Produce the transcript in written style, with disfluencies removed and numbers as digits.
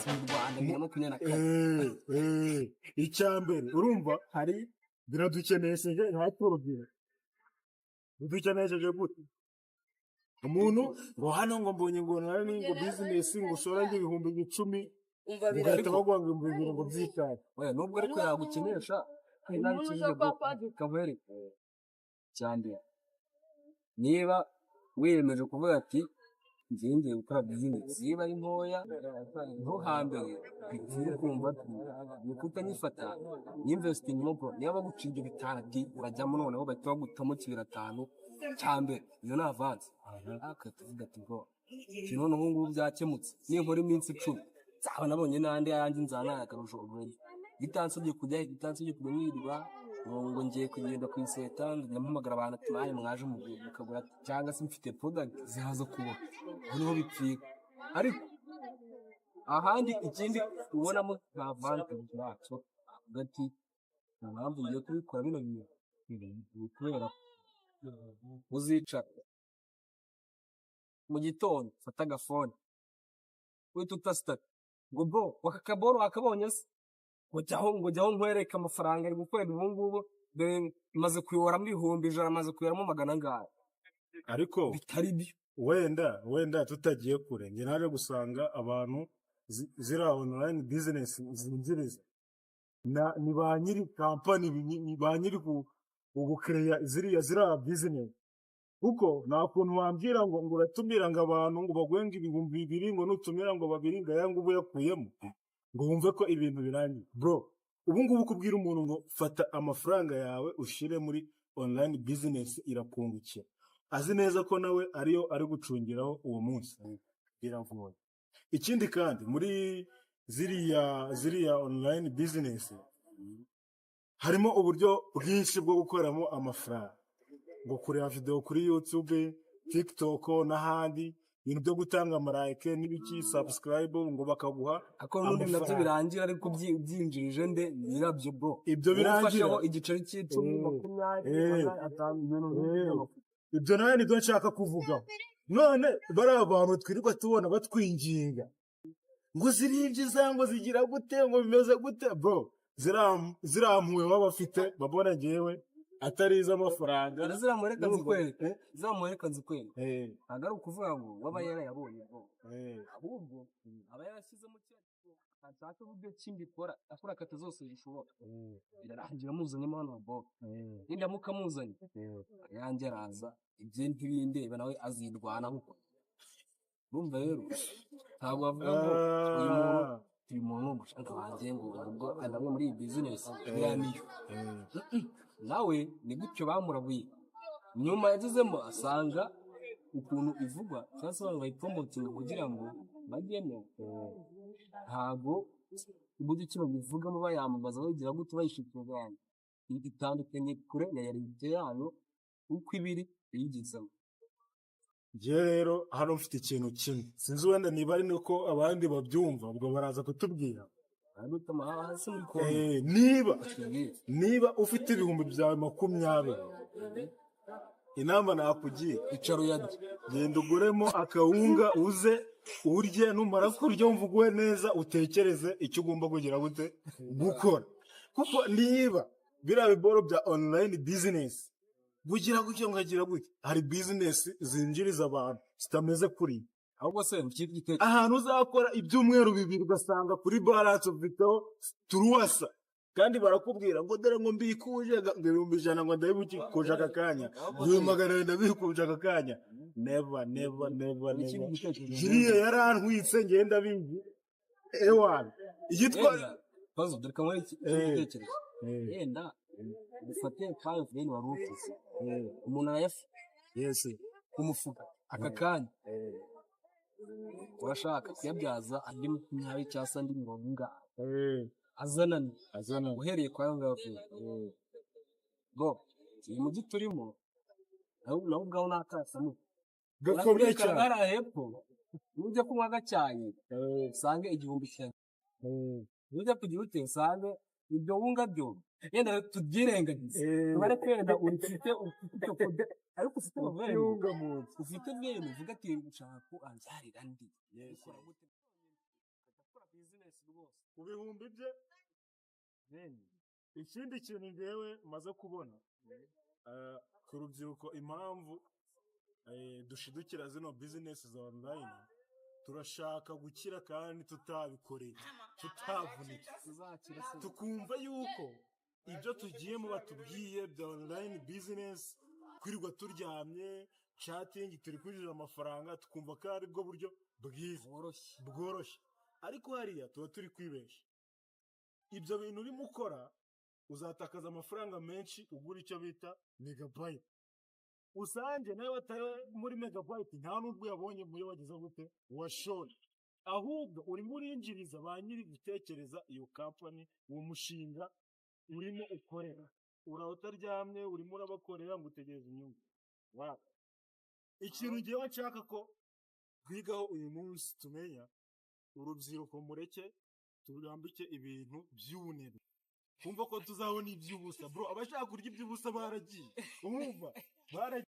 mu Rwanda 2024 icyambere urumva hari biradukenesheje ntaturubye dukenesheje gute umuntu ngo hano ngo mbonye ngo nari ngo business ngo usora ibihumbi 10 ugahita bagwanga ibintu ngo byitare oya nubwo ariko yagukenesha hari n'abikije kavere cyane niba wiyemeje kuvuga ati ngiye gukora business ziba ari ntoya nto hambere bikiri kumva ni kutanyifata investing mo bro niba bagucinje bitandi urajyamo noneho bahita bagutamo 5 cyambere iyo na avance akatuvuga ati bro kino noneho ngubu byakemutse ninkora iminsi 10 zaba nabonye nande yanjye nzana yakarusho ubundi gitansubye kujya mwiriba ngo ngiye kugenda ku iseta ndampamagara abantu ati naye mwaje mu bukagura cyangwa se mfite product zihaza kuba niho bipfira ariko ahandi ikindi ubonamo nta advantage naco gati impamvu ngiye kubikora bino bintu kubera uzicara mu gitondo fata agafone wita utasitara ngo bro wakakaboro wakabonye se ngo jyaho nkwereka amafaranga ari gukorera ubu ngubu maze kuyoramo 100 maze kuyoramo 100 ariko bitari byo wenda tutagiye kure nge naje gusanga abantu zira online business zinjiriza ni ba nyiri company ni ba nyiri ugukereya zira business kuko nta kuntu wambwira ngo uratumira ngo abantu ngo bagwenga 2,000 ngo nutumira ngo 2 ngo yangu ubu yakuyemo ngo wumve ko ibintu birangiye bro ubu ngubu kubwira umuntu ngo fata amafaranga yawe ushire muri online business irakungukira azi neza ko nawe ariyo ari gucungiraho uwo munsi biragoye ikindi kandi muri ziriya online business harimo uburyo bwinshi bwo gukoramo amafaranga ngo kureba video kuri YouTube TikTok n'ahandi ibintu byo gutanga amarayike n'ibiki subscribe ngo bakaguha ako n'undi nabyo birangira ariko byinjirije nde nyirabyo bro ibyo birangira igiceri cy'icumi 20 ibyo nawe nibyo nshaka kuvuga none bari abantu twirirwa tubona batwinginga ngo ziribyiza ngo zigira gute ngo bimeze gute bro zirampuwe baba bafite babona ngewe atari iz'amafaranga zamureka nzikwereka ntabwo ari ukuvuga ngo waba yarayabonye ahubwo aba yarashyize mu cyacu ashaka uburyo kimbikora akora akata zose zishoboka birarangira muzanyemo hano bo nindamuka muzanye yanjye araza ibyo ntibindeba nawe azirwana nkuko urumva rero ntabwo bavuga ngo uyu muntu umushaka wanjye ngo ubwo adamwe muri iyi business yaniyo nawe ni gutyo bamurabuye nyuma yagezemo asanga ukuntu ivugwa cyangwa se bayipromotinga kugira ngo bajyemo ntabwo uburyo ki babivugamo bayamamaza bagira gute bayishikira itandukanye kure ya realite yayo uko ibiri yigizemo je rero hano mfite ikintu kimwe sinzi wenda niba ari nuko abandi babyumva ubwo baraza kutubwira niba ufite ibihumbi byawe 20 inama nakugiye icaro yadi genda uguremo akawunga uze urye numara kurya mvuguwe neza utekereze icyo ugomba kugira gute gukora kuko niba bira biboro bya online business bugira gutyo ngagira gutyo hari business zinjiriza abantu zitameze kuri ahubwo se mfite ahantu uzakora ibyumweru 2 ugasanga kuri balance video turuwasa kandi barakubwira ngo dore ngo mbikuje ngo 100 ngo ndabibuki kuje akakanya uyu magana ndabikuje akakanya never jiriye yarantwitse ngenda bingi ewan yitwa bazo dore kamwe igitekerezo yenda ufate kayo veni warufise umuntu arayafi yes kumufuka akakanya urashaka kuyabyaza andi 20 cyasa ndi 70 azanana uhereye kwa ngaho bo mu giturimo naho ubwaho nakasamu gakomeye cyane ara hepfo ujya kunywa gacyayi usange 1000 ujya kugira ute usange ibyo wunga byo yenda tubyirengagize ubare kwenda urifite ariko ufite ubwenge ufite bwenge uvuga ati ushaka ko anzarira ndi business rwose. ku bihumbi bye bene. Ikindi kintu ngewe maze kubona ku rubyiruko impamvu dushidukira zino business za online, turashaka gukira kandi tutabikoreye, tutavunitse, tukumva yuko ibyo tugiyemo batubwiye bya online business, kwirirwa turyamye chatting turi kwinjiza amafaranga, tukumva ko ari bwo buryo bwiza bworoshye, ariko hariya tuba turi kwibesha. Ibyo bintu urimo ukora uzatakaza amafaranga menshi ugura icyo bita megabyte, usange nawe watari muri megabyte nta nubwo yabonye muri wageza gute washoye, ahubwo urimo urinjiriza ba nyiri gutekereza iyo company, uwo mushinga urimo ukorera, uraho utaryamye urimo urabakorera ngo utegereze inyungu. Ikintu ngewe nshaka ko twigaho uyu munsi, tumenya urubyiruko mureke turambike ibintu by'ubunebwe, kumva ko tuzabona iby'ubusa bro. Abashaka kurya iby'ubusa baragiye, umva baragiye.